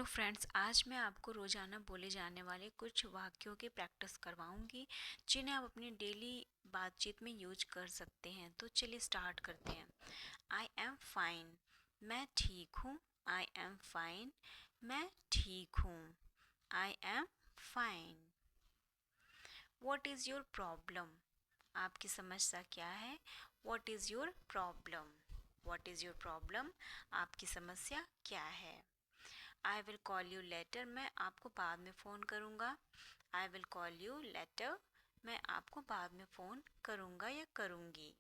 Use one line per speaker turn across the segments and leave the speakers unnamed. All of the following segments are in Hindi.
फ्रेंड्स, आज मैं आपको रोज़ाना बोले जाने वाले कुछ वाक्यों की प्रैक्टिस करवाऊंगी जिन्हें आप अपनी डेली बातचीत में यूज कर सकते हैं। तो चलिए स्टार्ट करते हैं। आई एम फाइन, मैं ठीक हूँ। आई एम फाइन, मैं ठीक हूँ। I am fine. What is your problem, आपकी समस्या क्या है। What is your problem, what is your problem, आपकी समस्या क्या है। I will call you later, मैं आपको बाद में फ़ोन करूँगा। I will call you later, मैं आपको बाद में फ़ोन करूँगा या करूँगी।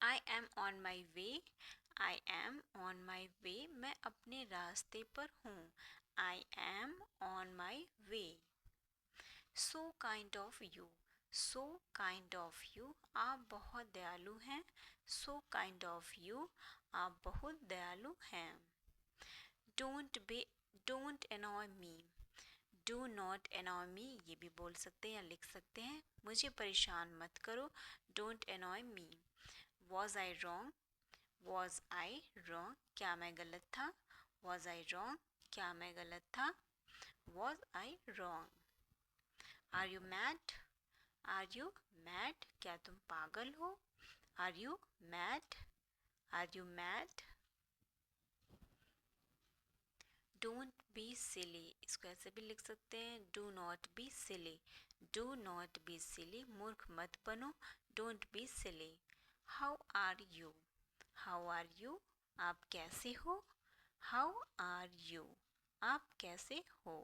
I am on my way, I am on my way, मैं अपने रास्ते पर हूँ। I am on my way. So kind of you, so kind of you, आप बहुत दयालु हैं। सो काइंड ऑफ यू, आप बहुत दयालु हैं। Don't be, don't annoy me, do not annoy मी, ये भी बोल सकते हैं या लिख सकते हैं। मुझे परेशान मत करो। Don't annoy me. Was I wrong, was I wrong, क्या मैं गलत था। वॉज आई रॉन्ग, क्या मैं गलत था। Was I wrong. Are you mad, are you mad, क्या तुम पागल हो। Are you mad, are you mad. Don't be silly, इसको ऐसे भी लिख सकते हैं, do not be silly. Do not be silly, मूर्ख मत बनो। Don't be silly. How are you, how are you, आप कैसे हो। हाउ आर यू, आप कैसे हो।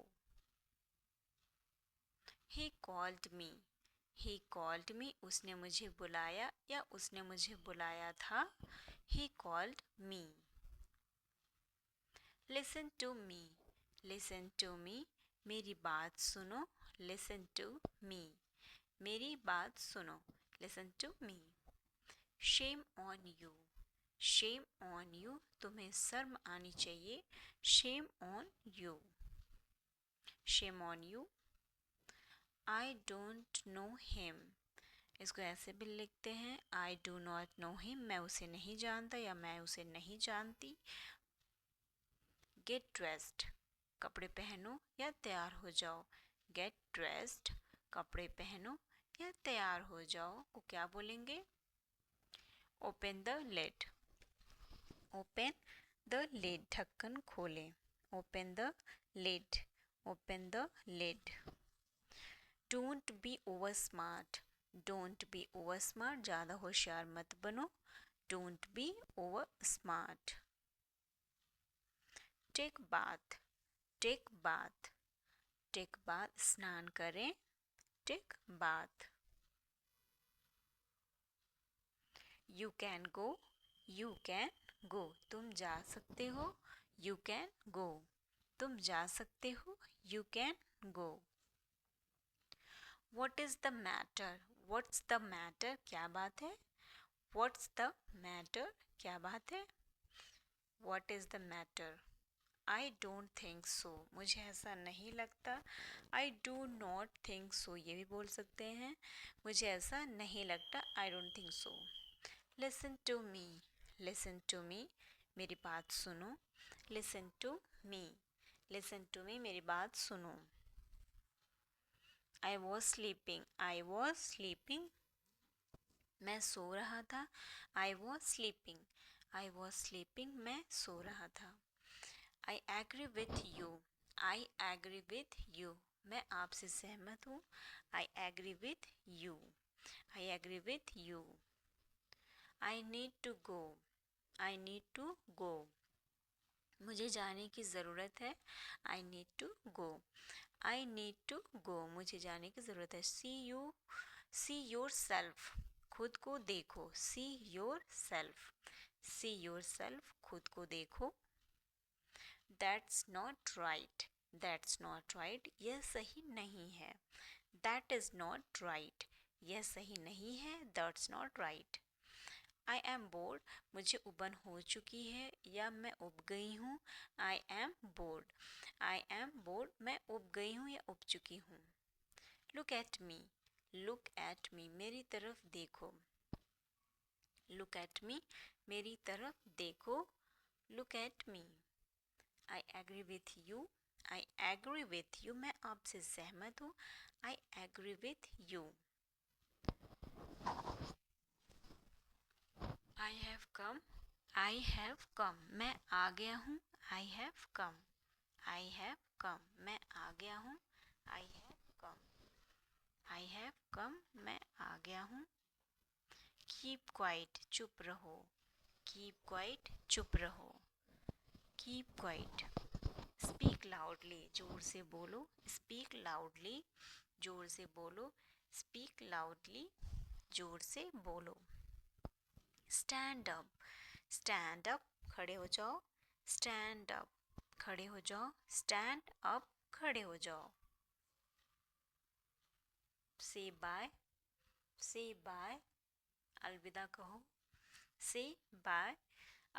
ही कॉल्ड मी, ही कॉल्ड मी, उसने मुझे बुलाया या उसने मुझे बुलाया था। He called me. Listen to me, listen to me, मेरी बात सुनो। लिसन टू मी, मेरी बात सुनो। Listen to me. Shame on you, shame on you, तुम्हें शर्म आनी चाहिए। Shame on you, shame on you. I don't know him, इसको ऐसे भी लिखते हैं, I do not know him, मैं उसे नहीं जानता या मैं उसे नहीं जानती। गेट ड्रेस्ड, कपड़े पहनो या तैयार हो जाओ। गेट ड्रेस्ड, कपड़े पहनो या तैयार हो जाओ को क्या बोलेंगे। Open the lid, open the lid, ढक्कन खोलें। Open the lid, open the lid. Don't be over smart, don't be over smart, ज़्यादा होशियार मत बनो। Don't be over smart. Take bath, take bath, take bath, स्नान करें। Take bath. You can go, you can go, तुम जा सकते हो। यू कैन गो, तुम जा सकते हो। You can go. What is the matter, what's the matter, क्या बात है। व्हाट्स द मैटर, क्या बात है। What is the matter. I don't think so, मुझे ऐसा नहीं लगता। I do not think so, ये भी बोल सकते हैं, मुझे ऐसा नहीं लगता। I don't think so. Listen to me, listen to me, मेरी बात सुनो। Listen to me, listen to me, मेरी बात सुनो। I was sleeping, I was sleeping, मैं सो रहा था। I was sleeping, I was sleeping, मैं सो रहा था। I agree with you, I agree with you, मैं आपसे सहमत हूँ। I agree with you, I agree with you. I need to go, I need to go, मुझे जाने की ज़रूरत है। I need to go, I need to go, मुझे जाने की ज़रूरत है। सी योर सेल्फ, खुद को देखो। See your self, see your self, खुद को देखो। That's not right, that's not right, यह सही नहीं है। दैट इज़ नॉट राइट, यह सही नहीं है। That's not right. I am board, मुझे उबन हो चुकी है या मैं उब गई हूँ। I M board, I am board, मैं उब गई हूँ या उब चुकी हूँ। Look at me, look at me, मेरी तरफ देखो। लुक एट मी, मेरी तरफ देखो। Look at me. I agree with you. I agree with you. मैं आपसे सहमत हूँ. I agree with you. I have come. I have come. मैं आ गया हूँ. I have come. I have come. मैं आ गया हूँ. I have come. I have come. मैं आ गया हूँ. Keep quiet. चुप रहो. Keep quiet. चुप रहो. Keep quiet. Speak loudly. जोर से बोलो. Speak loudly. जोर से बोलो. Speak loudly. जोर से बोलो. Stand up. Stand up. खड़े हो जाओ. Stand up. खड़े हो जाओ. Stand up. खड़े हो जाओ. Say bye. Say bye. अलविदा कहो. Say bye.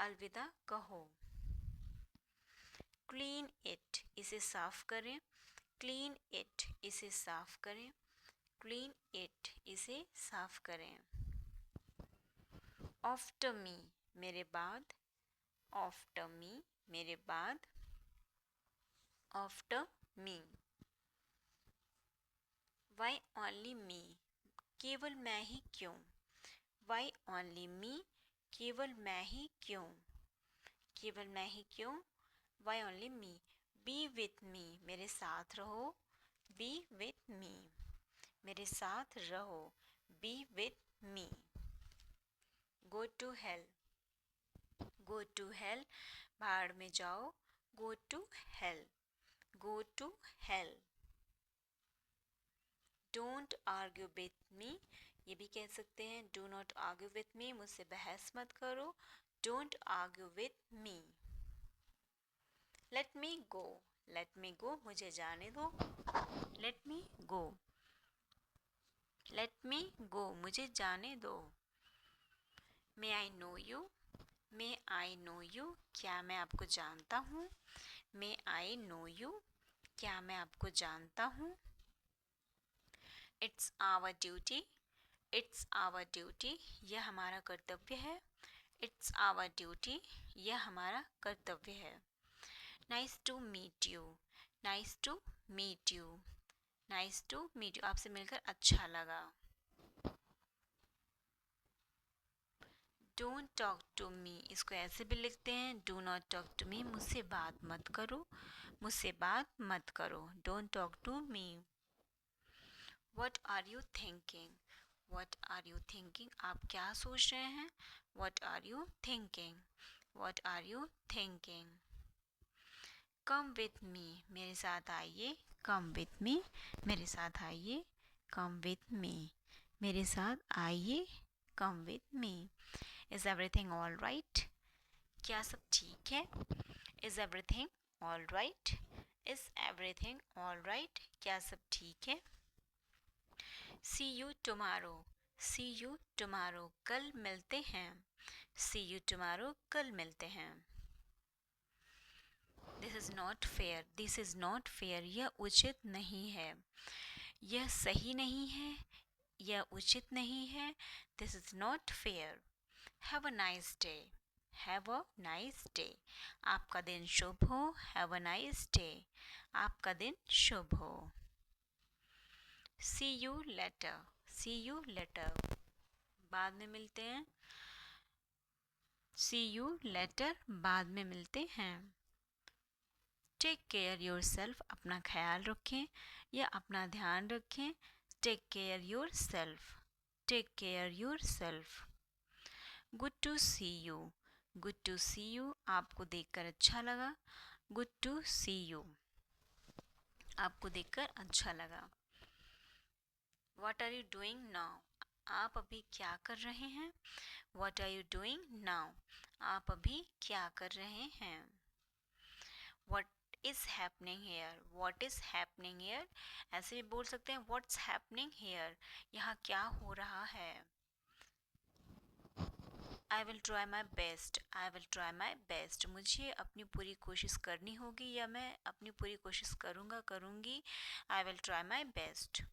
अलविदा कहो. Clean it. इसे साफ करें. Clean it. इसे साफ करें. Clean it. इसे साफ करें. After me. मेरे बाद. After me. मेरे बाद. After me. Why only me? केवल मैं ही क्यों? Why only me? केवल मैं ही क्यों? केवल मैं ही क्यों? Why only me? Be with me. मेरे साथ रहो. Be with me. मेरे साथ रहो. Be with me. Go to hell. Go to hell. भाड़ में जाओ. Go to hell. Go to hell. Don't argue with me. ये भी कह सकते हैं. Do not argue with me. मुझसे बहस मत करो. Don't argue with me. Let me go. Let me go. मुझे जाने दो. Let me go. Let me go. मुझे जाने दो. May I know you? May I know you? क्या मैं आपको जानता हूँ? May I know you? क्या मैं आपको जानता हूँ? It's our duty. It's our duty. यह हमारा कर्तव्य है. It's our duty. यह हमारा कर्तव्य है. Nice to meet you. Nice to meet you. Nice to meet you. आपसे मिलकर अच्छा लगा. Don't talk to me. इसको ऐसे भी लिखते हैं. Do not talk to me. मुझसे बात मत करो. मुझसे बात मत करो. Don't talk to me. What are you thinking? What are you thinking? आप क्या सोच रहे हैं? What are you thinking? What are you thinking? Come with me. मेरे साथ आइए. Come with me. मेरे साथ आइए. Come with me. मेरे साथ आइए. Come with me. Is everything all right? क्या सब ठीक है? Is everything all right? Is everything all right? क्या सब ठीक है? See you tomorrow. See you tomorrow. कल मिलते हैं. See you tomorrow. कल मिलते हैं. This is not fair. This is not fair. यह उचित नहीं है. यह सही नहीं है. यह उचित नहीं है. This is not fair. Have a nice day. Have a nice day. आपका दिन शुभ हो. Have a nice day. आपका दिन शुभ हो. See you later. See you later. बाद में मिलते हैं. See you later. बाद में मिलते हैं. Take care yourself. अपना ख्याल रखें या अपना ध्यान रखें. Take care yourself. Take care yourself. Good to see you. Good to see you. आपको देखकर अच्छा लगा. Good to see you. आपको देखकर अच्छा लगा. What are you doing now? आप अभी क्या कर रहे हैं? What are you doing now? आप अभी क्या कर रहे हैं? What is happening here? What is happening here? ऐसे भी बोल सकते हैं What's happening here? यहाँ क्या हो रहा है? I will try my best. I will try my best. मुझे अपनी पूरी कोशिश करनी होगी या मैं अपनी पूरी कोशिश करूँगी. I will try my best.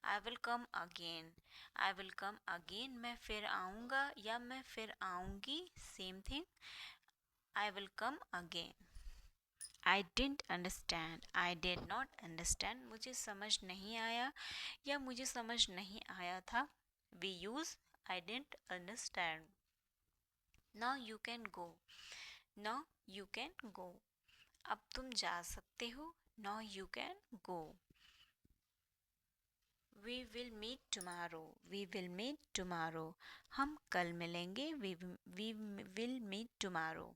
I will come again. I will come again. मैं फिर आऊँगा या मैं फिर आऊँगी. Same thing. I will come again. I didn't understand. I did not understand. मुझे समझ नहीं आया या मुझे समझ नहीं आया था. We use I didn't understand. Now you can go. Now you can go. अब तुम जा सकते हो. Now you can go. We will meet tomorrow. We will meet tomorrow. हम कल मिलेंगे. We will meet tomorrow.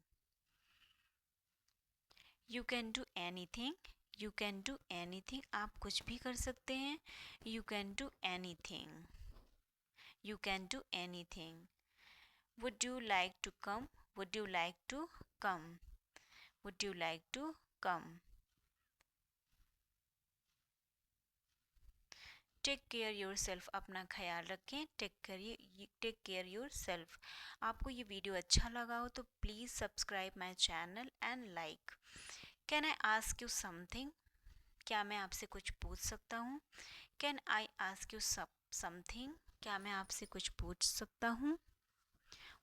You can do anything. You can do anything. आप कुछ भी कर सकते हैं. You can do anything. You can do anything. Would you like to come? Would you like to come? Would you like to come? Take care yourself. अपना ख्याल रखें. Take care yourself. आपको ये वीडियो अच्छा लगा हो तो please subscribe my channel and like. Can I ask you something? क्या मैं आपसे कुछ पूछ सकता हूँ? Can I ask you something? क्या मैं आपसे कुछ पूछ सकता हूँ?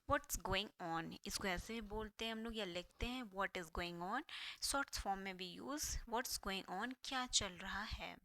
What's going on. इसको ऐसे भी बोलते हैं हम लोग या लिखते हैं what is going on. Shorts form में भी यूज़ व्हाट्स गोइंग ऑन. क्या चल रहा है.